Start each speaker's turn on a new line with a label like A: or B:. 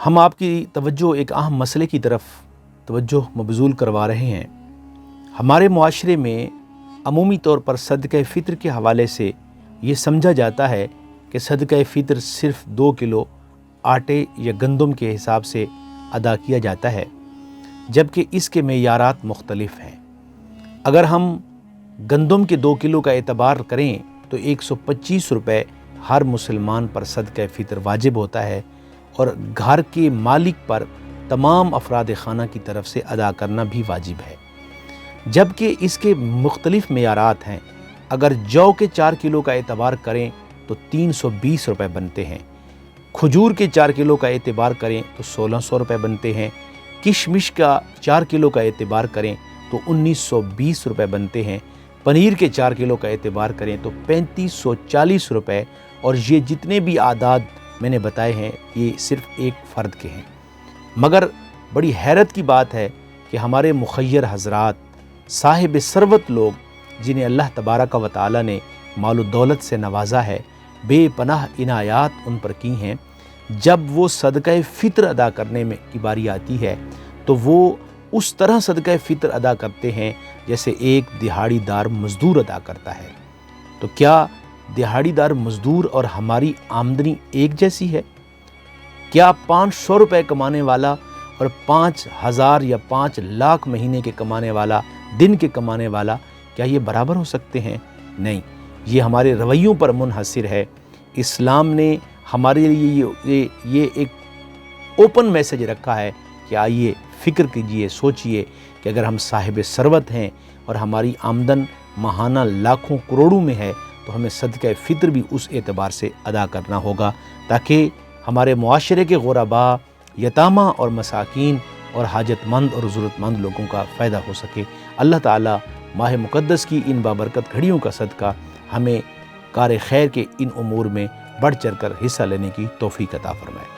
A: ہم آپ کی توجہ ایک اہم مسئلے کی طرف توجہ مبذول کروا رہے ہیں۔ ہمارے معاشرے میں عمومی طور پر صدقہ فطر کے حوالے سے یہ سمجھا جاتا ہے کہ صدقہ فطر صرف 2 کلو آٹے یا گندم کے حساب سے ادا کیا جاتا ہے، جبکہ اس کے معیارات مختلف ہیں۔ اگر ہم گندم کے 2 کلو کا اعتبار کریں تو 125 روپے ہر مسلمان پر صدقہ فطر واجب ہوتا ہے، اور گھر کے مالک پر تمام افراد خانہ کی طرف سے ادا کرنا بھی واجب ہے، جبکہ اس کے مختلف معیارات ہیں۔ اگر جو کے 4 کلو کا اعتبار کریں تو 320 روپے بنتے ہیں، کھجور کے 4 کلو کا اعتبار کریں تو 1600 روپے بنتے ہیں، کشمش کا 4 کلو کا اعتبار کریں تو 1920 روپے بنتے ہیں، پنیر کے 4 کلو کا اعتبار کریں تو 3540 روپے، اور یہ جتنے بھی اعداد میں نے بتائے ہیں یہ صرف ایک فرد کے ہیں۔ مگر بڑی حیرت کی بات ہے کہ ہمارے مخیر حضرات، صاحب ثروت لوگ جنہیں اللہ تبارک و تعالی نے مال و دولت سے نوازا ہے، بے پناہ عنایات ان پر کی ہیں، جب وہ صدقہ فطر ادا کرنے میں کی باری آتی ہے تو وہ اس طرح صدقہ فطر ادا کرتے ہیں جیسے ایک دہاڑی دار مزدور ادا کرتا ہے۔ تو کیا دہاڑی دار مزدور اور ہماری آمدنی ایک جیسی ہے؟ کیا 500 روپے کمانے والا اور 5000 یا 5 لاکھ مہینے کے کمانے والا، دن کے کمانے والا، کیا یہ برابر ہو سکتے ہیں؟ نہیں، یہ ہمارے رویوں پر منحصر ہے۔ اسلام نے ہمارے لیے یہ ایک اوپن میسج رکھا ہے کہ آئیے فکر کیجئے، سوچئے کہ اگر ہم صاحب ثروت ہیں اور ہماری آمدن ماہانہ لاکھوں کروڑوں میں ہے تو ہمیں صدقہ فطر بھی اس اعتبار سے ادا کرنا ہوگا، تاکہ ہمارے معاشرے کے غرباء، یتامہ اور مساکین اور حاجت مند اور ضرورت مند لوگوں کا فائدہ ہو سکے۔ اللہ تعالیٰ ماہ مقدس کی ان بابرکت گھڑیوں کا صدقہ ہمیں کار خیر کے ان امور میں بڑھ چڑھ کر حصہ لینے کی توفیق عطا فرمائے۔